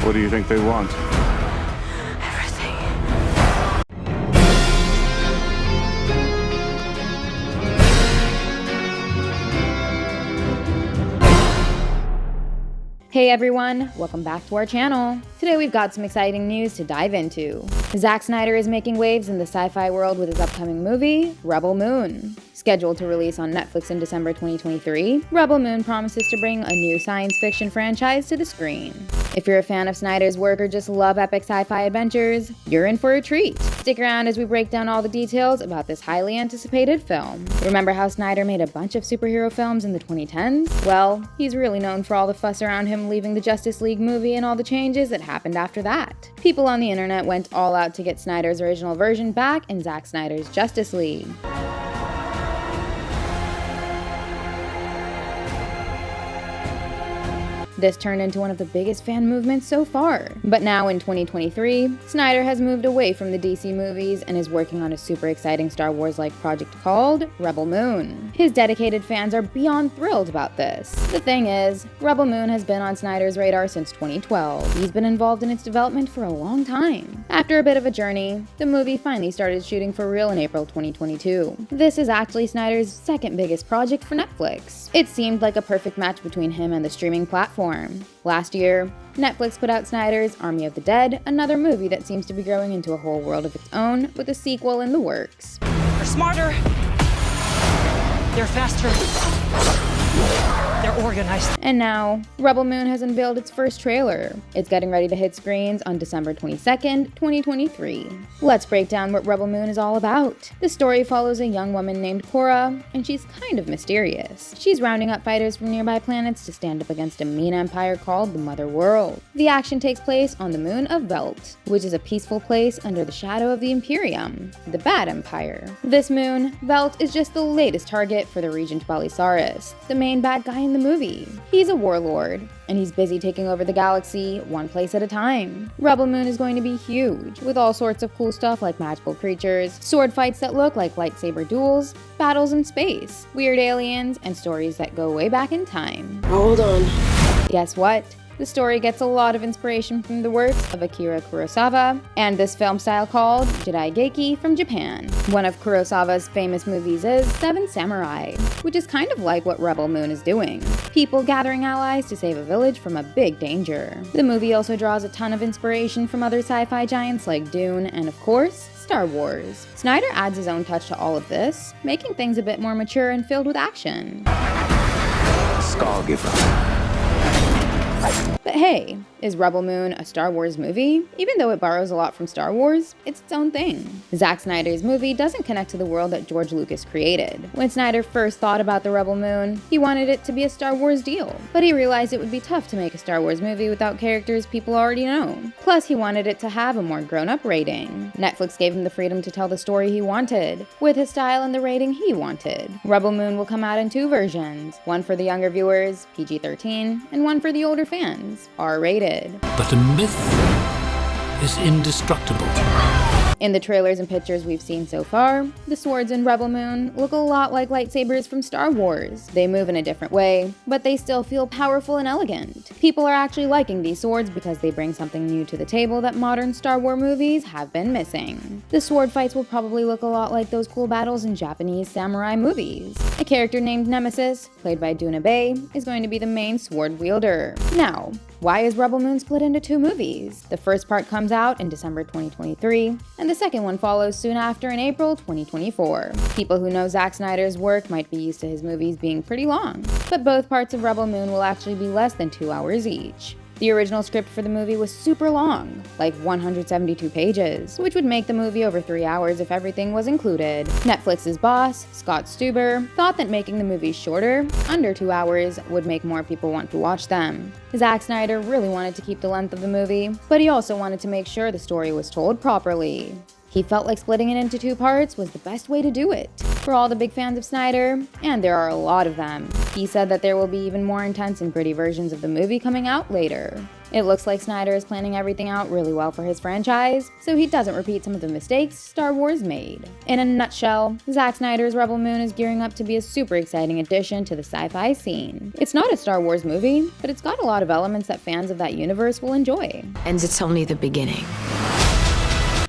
What do you think they want? Everything. Hey everyone, welcome back to our channel. Today we've got some exciting news to dive into. Zack Snyder is making waves in the sci-fi world with his upcoming movie, Rebel Moon. Scheduled to release on Netflix in December 2023, Rebel Moon promises to bring a new science fiction franchise to the screen. If you're a fan of Snyder's work or just love epic sci-fi adventures, you're in for a treat. Stick around as we break down all the details about this highly anticipated film. Remember how Snyder made a bunch of superhero films in the 2010s? Well, he's really known for all the fuss around him leaving the Justice League movie and all the changes that happened after that. People on the internet went all out to get Snyder's original version back in Zack Snyder's Justice League. This turned into one of the biggest fan movements so far. But now in 2023, Snyder has moved away from the DC movies and is working on a super exciting Star Wars-like project called Rebel Moon. His dedicated fans are beyond thrilled about this. The thing is, Rebel Moon has been on Snyder's radar since 2012. He's been involved in its development for a long time. After a bit of a journey, the movie finally started shooting for real in April 2022. This is actually Snyder's second biggest project for Netflix. It seemed like a perfect match between him and the streaming platform. Last year, Netflix put out Snyder's Army of the Dead, another movie that seems to be growing into a whole world of its own, with a sequel in the works. They're smarter. They're faster. They're organized. And now, Rebel Moon has unveiled its first trailer. It's getting ready to hit screens on December 22nd, 2023. Let's break down what Rebel Moon is all about. The story follows a young woman named Cora, and she's kind of mysterious. She's rounding up fighters from nearby planets to stand up against a mean empire called the Mother World. The action takes place on the moon of Velt, which is a peaceful place under the shadow of the Imperium, the Bad Empire. This moon, Velt, is just the latest target for the Regent Balisaurus, the main bad guy in the movie. He's a warlord, and he's busy taking over the galaxy one place at a time. Rebel Moon is going to be huge, with all sorts of cool stuff like magical creatures, sword fights that look like lightsaber duels, battles in space, weird aliens, and stories that go way back in time. Hold on. Guess what? The story gets a lot of inspiration from the works of Akira Kurosawa and this film style called Jidaigeki from Japan. One of Kurosawa's famous movies is Seven Samurai, which is kind of like what Rebel Moon is doing. People gathering allies to save a village from a big danger. The movie also draws a ton of inspiration from other sci-fi giants like Dune and, of course, Star Wars. Snyder adds his own touch to all of this, making things a bit more mature and filled with action. Scargiver. But hey, is Rebel Moon a Star Wars movie? Even though it borrows a lot from Star Wars, it's its own thing. Zack Snyder's movie doesn't connect to the world that George Lucas created. When Snyder first thought about the Rebel Moon, he wanted it to be a Star Wars deal, but he realized it would be tough to make a Star Wars movie without characters people already know. Plus, he wanted it to have a more grown-up rating. Netflix gave him the freedom to tell the story he wanted, with his style and the rating he wanted. Rebel Moon will come out in two versions, one for the younger viewers, PG-13, and one for the older fans, R-rated. But a myth is indestructible. In the trailers and pictures we've seen so far, the swords in Rebel Moon look a lot like lightsabers from Star Wars. They move in a different way, but they still feel powerful and elegant. People are actually liking these swords because they bring something new to the table that modern Star Wars movies have been missing. The sword fights will probably look a lot like those cool battles in Japanese samurai movies. A character named Nemesis, played by Duna Bay, is going to be the main sword wielder. Now, why is Rebel Moon split into two movies? The first part comes out in December 2023, and the second one follows soon after in April 2024. People who know Zack Snyder's work might be used to his movies being pretty long, but both parts of Rebel Moon will actually be less than 2 hours each. The original script for the movie was super long, like 172 pages, which would make the movie over 3 hours if everything was included. Netflix's boss, Scott Stuber, thought that making the movies shorter, under 2 hours, would make more people want to watch them. Zack Snyder really wanted to keep the length of the movie, but he also wanted to make sure the story was told properly. He felt like splitting it into 2 parts was the best way to do it. For all the big fans of Snyder, and there are a lot of them, he said that there will be even more intense and gritty versions of the movie coming out later. It looks like Snyder is planning everything out really well for his franchise, so he doesn't repeat some of the mistakes Star Wars made. In a nutshell, Zack Snyder's Rebel Moon is gearing up to be a super exciting addition to the sci-fi scene. It's not a Star Wars movie, but it's got a lot of elements that fans of that universe will enjoy. And it's only the beginning.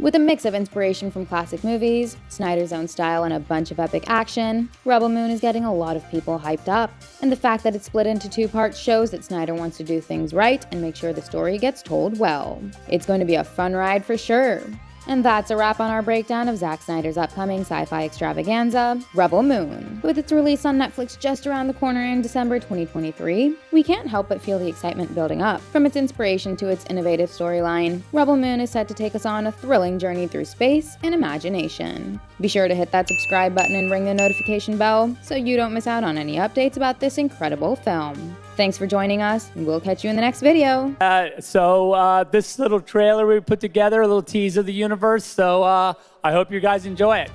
With a mix of inspiration from classic movies, Snyder's own style, and a bunch of epic action, Rebel Moon is getting a lot of people hyped up. And the fact that it's split into 2 parts shows that Snyder wants to do things right and make sure the story gets told well. It's going to be a fun ride for sure. And that's a wrap on our breakdown of Zack Snyder's upcoming sci-fi extravaganza, Rebel Moon. With its release on Netflix just around the corner in December 2023, we can't help but feel the excitement building up. From its inspiration to its innovative storyline, Rebel Moon is set to take us on a thrilling journey through space and imagination. Be sure to hit that subscribe button and ring the notification bell so you don't miss out on any updates about this incredible film. Thanks for joining us, and we'll catch you in the next video. This little trailer we put together, a little tease of the universe, so I hope you guys enjoy it.